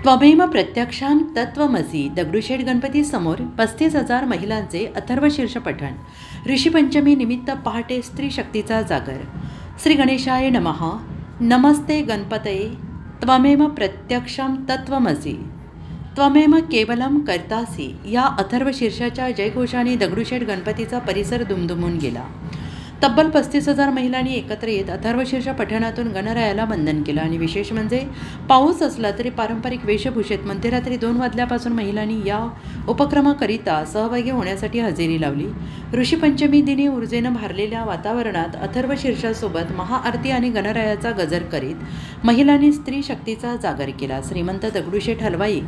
त्वमेव प्रत्यक्षां तत्त्वमसि दगडूशेठ गणपती समोर 35,000 महिलांचे अथर्वशीर्ष पठण. ऋषीपंचमी निमित्त पहाटे स्त्री शक्तीचा जागर. श्री गणेशाय नमः. नमस्ते गणपतये. त्वमेव प्रत्यक्षां तत्त्वमसि त्वमेव केवलम कर्तासी या अथर्वशीर्षाच्या जयघोषाने दगडूशेठ गणपतीचा परिसर दुमदुमून गेला. तब्बल 35,000 महिलांनी एकत्र येत अथर्वशीर्ष पठणातून गणरायाला वंदन केलं. आणि विशेष म्हणजे पाऊस असला तरी पारंपरिक वेशभूषेत मध्यरात्री 2 वाजल्यापासून महिलांनी या उपक्रमाकरिता सहभागी होण्यासाठी हजेरी लावली. ऋषीपंचमी दिनी ऊर्जेनं भारलेल्या वातावरणात अथर्वशीर्षासोबत महाआरती आणि गणरायाचा गजर करीत महिलांनी स्त्री शक्तीचा जागर केला. श्रीमंत दगडूशेठ हलवाई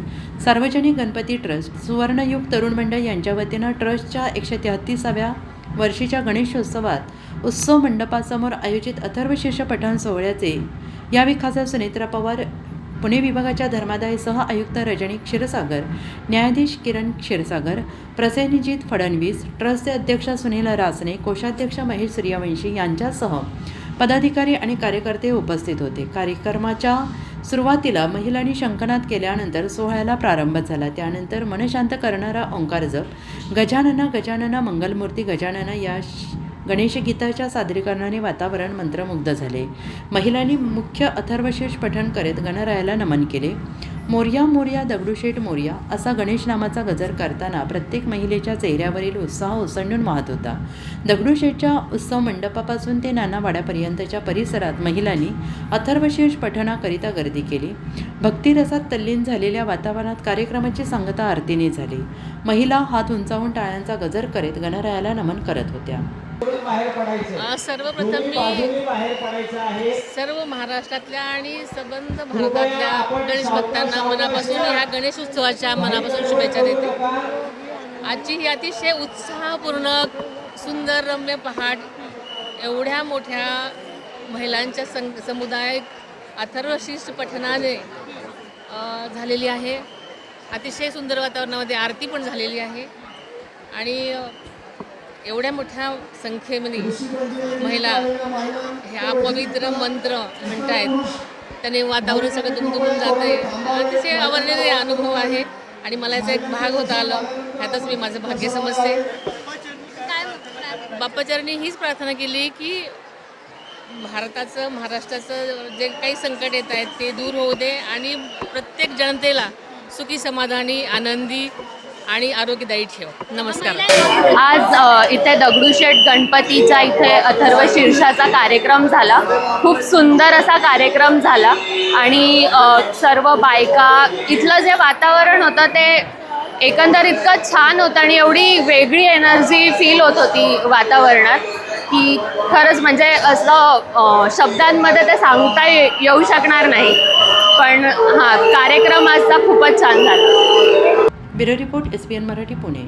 सार्वजनिक गणपती ट्रस्ट, सुवर्णयुग तरुण मंडळ यांच्या वतीनं ट्रस्टच्या 133व्या वर्षीच्या गणेशोत्सवात उत्सव मंडपासमोर आयोजित अथर्वशीर्ष पठण सोहळ्याचे यावेळी खासदार सुनेत्रा पवार, पुणे विभागाच्या धर्मादाय सह आयुक्त रजनी क्षीरसागर, न्यायाधीश किरण क्षीरसागर, प्रसेनजित फडणवीस, ट्रस्टचे अध्यक्ष सुनील रासने, कोषाध्यक्ष महेश सूर्यवंशी यांच्यासह पदाधिकारी आणि कार्यकर्ते उपस्थित होते. कार्यक्रमाच्या सुरुवातीला महिलांनी शंखनाद केल्यानंतर सोहळ्याला प्रारंभ झाला. त्यानंतर मनशांत करणारा ओंकार जप, गजानना गजानना मंगलमूर्ती गजानना या गणेशगीताच्या सादरीकरणाने वातावरण मंत्रमुग्ध झाले. महिलांनी मुख्य अथर्वशीर्ष पठण करीत गणरायाला नमन केले. मोरया मोरया दगडूशेठ मोरया असा गणेश नामाचा गजर करताना प्रत्येक महिलेच्या चेहऱ्यावरील उत्साह ओसंडून वाहत होता. दगडूशेठच्या उत्सव मंडपापासून ते नानावाड्यापर्यंतच्या परिसरात महिलांनी अथर्वशीर्ष पठणाकरिता गर्दी केली. भक्तिरसात तल्लीन झालेल्या वातावरणात कार्यक्रमाची सांगता आरतीने झाली. महिला हात उंचावून टाळ्यांचा गजर करीत गणरायाला नमन करत होत्या. सर्वप्रथम मी सर्व महाराष्ट्रातल्या आणि संबंध भारतातल्या गणेश भक्तांना मनापासून ह्या गणेश उत्सवाच्या मनापासून शुभेच्छा देते. आजची ही अतिशय उत्साहपूर्ण सुंदर रम्य पहाट एवढ्या मोठ्या महिलांच्या समुदाय अथर्वशीर्ष पठणाने झालेली आहे. अतिशय सुंदर वातावरणामध्ये आरती पण झालेली आहे आणि एवढ्या मोठ्या संख्येमध्ये महिला ह्या पवित्र मंत्र म्हणतायत, त्याने वातावरण सगळं दुमदुमून जाते. अतिशय अवर्णनीय अनुभव आहे आणि मला याचा एक भाग होता आलं, ह्यातच मी माझं भाग्य समजते. बाप्पाचरणी हीच प्रार्थना केली की भारताचं महाराष्ट्राचं जे काही संकट येत आहेत ते दूर होऊ दे आणि प्रत्येक जनतेला सुखी समाधानी आनंदी आणि आरोग्यदायी ठेव. नमस्कार. आज इथे दगडूशेठ गणपतीचा इथे अथर्वशीर्षाचा कार्यक्रम झाला. खूप सुंदर असा कार्यक्रम झाला आणि सर्व बायका, इथलं जे वातावरण होतं ते एकंदर इतकं छान होतं आणि एवढी वेगळी एनर्जी फील होत होती वातावरणात की खरंच म्हणजे असं शब्दांमध्ये ते सांगता येऊ शकणार नाही. पण कार्यक्रम आजचा खूपच छान झाला. Bureau report, SBN Marathi, Pune.